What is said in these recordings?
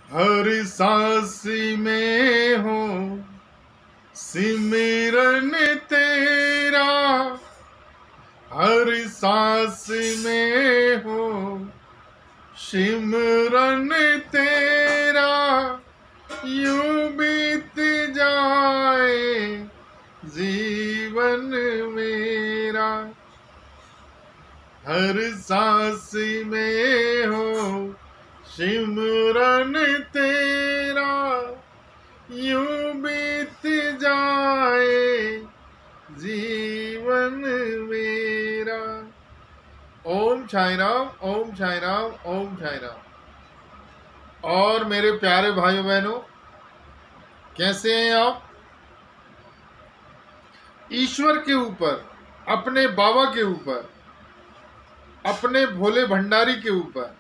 हर सांस में हो सिमरन तेरा, हर सांस में हो सिमरन तेरा, यूं बीत जाए जीवन मेरा। हर सांस में हो सिमरन तेरा, यूं बीत जाए जीवन मेरा। ओम साई राम, ओम साई राम, ओम साई राम। और मेरे प्यारे भाइयों बहनों, कैसे हैं आप? ईश्वर के ऊपर, अपने बाबा के ऊपर, अपने भोले भंडारी के ऊपर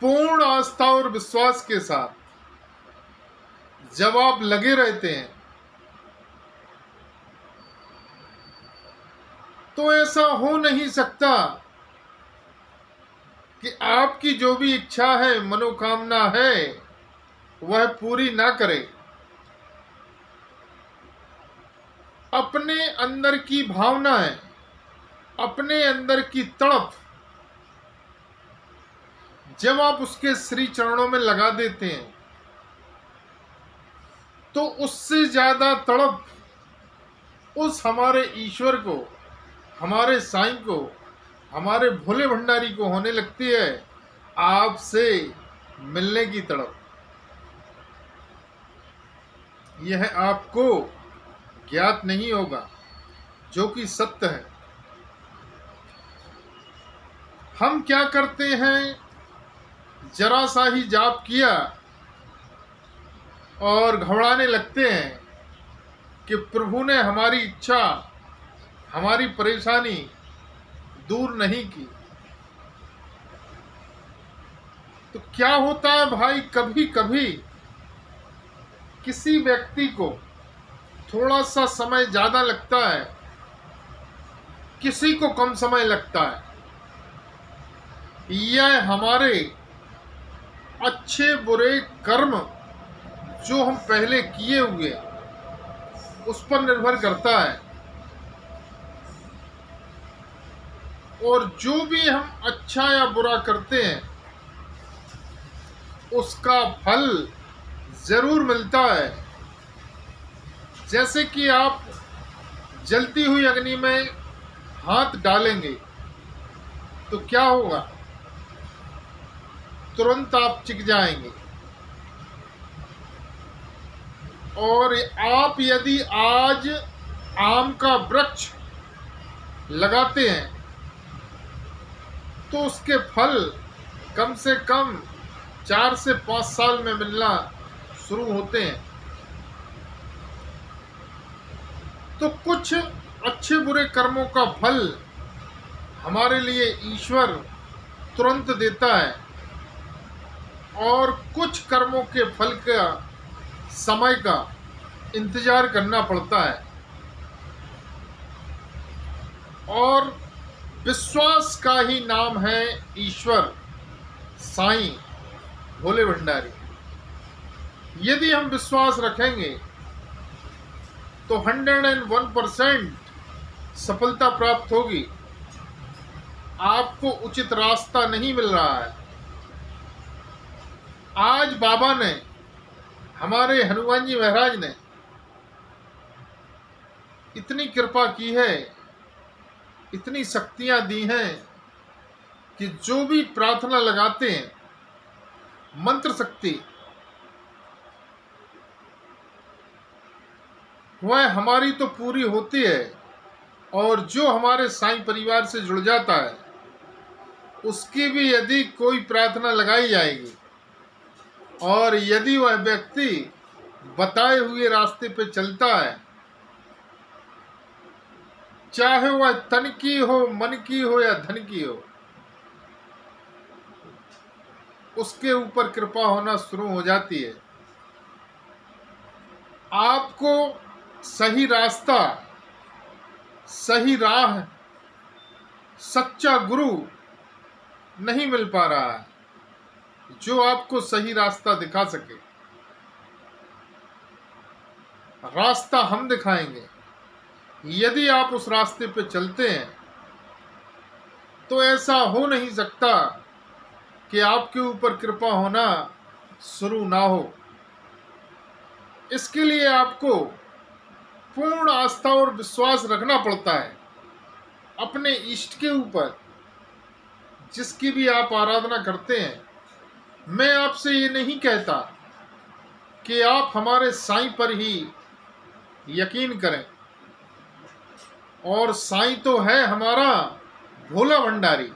पूर्ण आस्था और विश्वास के साथ जब आप लगे रहते हैं तो ऐसा हो नहीं सकता कि आपकी जो भी इच्छा है, मनोकामना है, वह पूरी ना करे। अपने अंदर की भावनाएं, अपने अंदर की तड़प जब आप उसके श्री चरणों में लगा देते हैं तो उससे ज्यादा तड़प उस हमारे ईश्वर को, हमारे साईं को, हमारे भोले भंडारी को होने लगती है आपसे मिलने की तड़प। यह आपको ज्ञात नहीं होगा, जो कि सत्य है। हम क्या करते हैं, जरा सा ही जाप किया और घबराने लगते हैं कि प्रभु ने हमारी इच्छा, हमारी परेशानी दूर नहीं की। तो क्या होता है भाई, कभी कभी किसी व्यक्ति को थोड़ा सा समय ज्यादा लगता है, किसी को कम समय लगता है। यह हमारे अच्छे बुरे कर्म जो हम पहले किए हुए उस पर निर्भर करता है। और जो भी हम अच्छा या बुरा करते हैं उसका फल जरूर मिलता है। जैसे कि आप जलती हुई अग्नि में हाथ डालेंगे तो क्या होगा, तुरंत आप चिक जाएंगे। और आप यदि आज आम का वृक्ष लगाते हैं तो उसके फल कम से कम 4 से 5 साल में मिलना शुरू होते हैं। तो कुछ अच्छे बुरे कर्मों का फल हमारे लिए ईश्वर तुरंत देता है और कुछ कर्मों के फल का समय का इंतजार करना पड़ता है। और विश्वास का ही नाम है ईश्वर, साईं, भोले भंडारी। यदि हम विश्वास रखेंगे तो 101% सफलता प्राप्त होगी। आपको उचित रास्ता नहीं मिल रहा है। आज बाबा ने, हमारे हनुमान जी महाराज ने इतनी कृपा की है, इतनी शक्तियां दी हैं कि जो भी प्रार्थना लगाते हैं, मंत्र शक्ति, वह हमारी तो पूरी होती है। और जो हमारे साईं परिवार से जुड़ जाता है उसकी भी यदि कोई प्रार्थना लगाई जाएगी और यदि वह व्यक्ति बताए हुए रास्ते पे चलता है, चाहे वह तन की हो, मन की हो या धन की हो, उसके ऊपर कृपा होना शुरू हो जाती है। आपको सही रास्ता, सही राह, सच्चा गुरु नहीं मिल पा रहा है। जो आपको सही रास्ता दिखा सके। रास्ता हम दिखाएंगे। यदि आप उस रास्ते पे चलते हैं तो ऐसा हो नहीं सकता कि आपके ऊपर कृपा होना शुरू ना हो। इसके लिए आपको पूर्ण आस्था और विश्वास रखना पड़ता है अपने इष्ट के ऊपर, जिसकी भी आप आराधना करते हैं। मैं आपसे ये नहीं कहता कि आप हमारे साईं पर ही यकीन करें, और साईं तो है हमारा भोला भंडारी।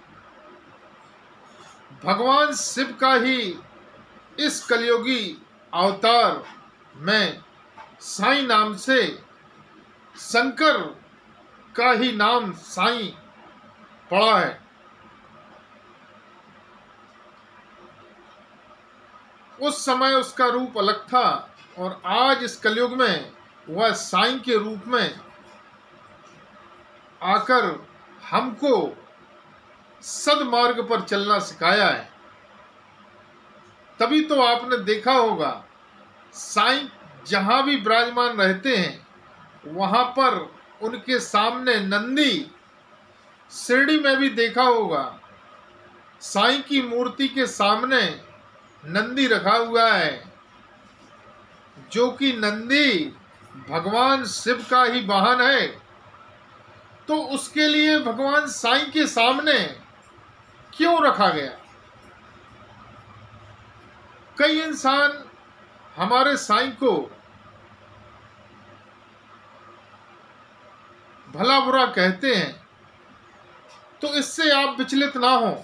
भगवान शिव का ही इस कलयुगी अवतार में साईं नाम से, शंकर का ही नाम साईं पड़ा है। उस समय उसका रूप अलग था और आज इस कलयुग में वह साईं के रूप में आकर हमको सदमार्ग पर चलना सिखाया है। तभी तो आपने देखा होगा साईं जहां भी विराजमान रहते हैं वहां पर उनके सामने नंदी, शिरडी में भी देखा होगा साईं की मूर्ति के सामने नंदी रखा हुआ है, जो कि नंदी भगवान शिव का ही वाहन है। तो उसके लिए भगवान साईं के सामने क्यों रखा गया? कई इंसान हमारे साईं को भला बुरा कहते हैं, तो इससे आप विचलित ना हो।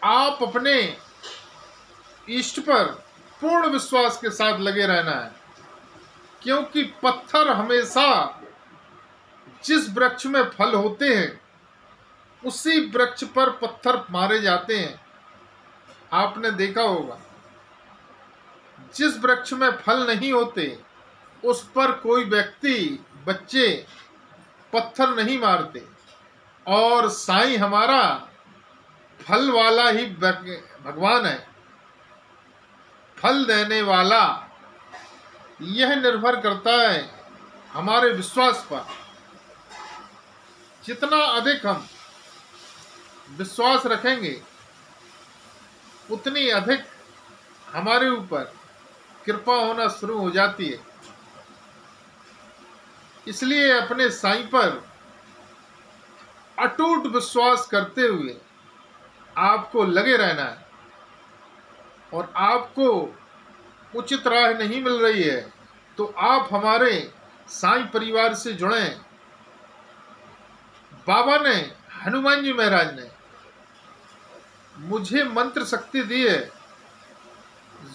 आप अपने इष्ट पर पूर्ण विश्वास के साथ लगे रहना है, क्योंकि पत्थर हमेशा जिस वृक्ष में फल होते हैं उसी वृक्ष पर पत्थर मारे जाते हैं। आपने देखा होगा जिस वृक्ष में फल नहीं होते उस पर कोई व्यक्ति, बच्चे पत्थर नहीं मारते। और साईं हमारा फल वाला ही भगवान है, फल देने वाला। यह निर्भर करता है हमारे विश्वास पर। जितना अधिक हम विश्वास रखेंगे उतनी अधिक हमारे ऊपर कृपा होना शुरू हो जाती है। इसलिए अपने साईं पर अटूट विश्वास करते हुए आपको लगे रहना है। और आपको उचित राह नहीं मिल रही है तो आप हमारे साईं परिवार से जुड़ें। बाबा ने, हनुमान जी महाराज ने मुझे मंत्र शक्ति दी है,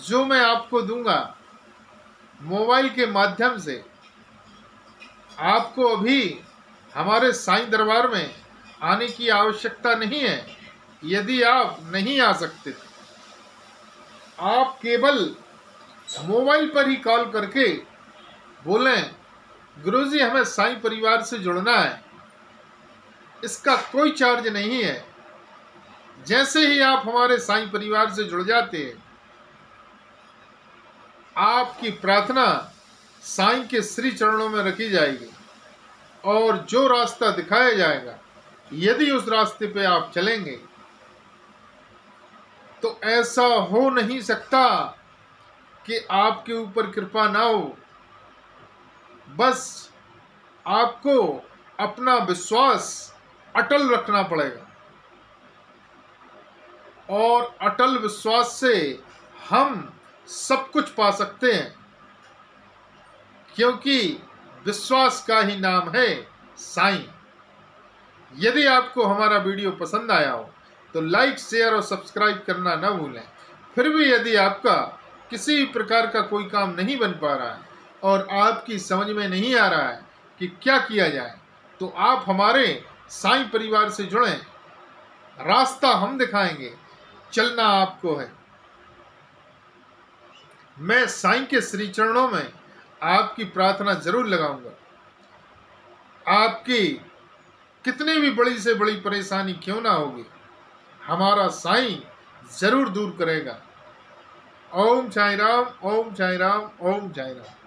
जो मैं आपको दूंगा मोबाइल के माध्यम से। आपको अभी हमारे साईं दरबार में आने की आवश्यकता नहीं है। यदि आप नहीं आ सकते तो आप केवल मोबाइल पर ही कॉल करके बोलें, गुरुजी हमें साईं परिवार से जुड़ना है। इसका कोई चार्ज नहीं है। जैसे ही आप हमारे साईं परिवार से जुड़ जाते हैं, आपकी प्रार्थना साईं के श्री चरणों में रखी जाएगी और जो रास्ता दिखाया जाएगा, यदि उस रास्ते पे आप चलेंगे तो ऐसा हो नहीं सकता कि आपके ऊपर कृपा ना हो। बस आपको अपना विश्वास अटल रखना पड़ेगा और अटल विश्वास से हम सब कुछ पा सकते हैं, क्योंकि विश्वास का ही नाम है साईं। यदि आपको हमारा वीडियो पसंद आया हो तो लाइक, शेयर और सब्सक्राइब करना न भूलें। फिर भी यदि आपका किसी भी प्रकार का कोई काम नहीं बन पा रहा है और आपकी समझ में नहीं आ रहा है कि क्या किया जाए, तो आप हमारे साईं परिवार से जुड़ें। रास्ता हम दिखाएंगे, चलना आपको है। मैं साईं के श्री चरणों में आपकी प्रार्थना जरूर लगाऊंगा। आपकी कितनी भी बड़ी से बड़ी परेशानी क्यों ना होगी, हमारा साईं जरूर दूर करेगा। ओम साईं राम, ओम साईं राम, ओम साईं राम।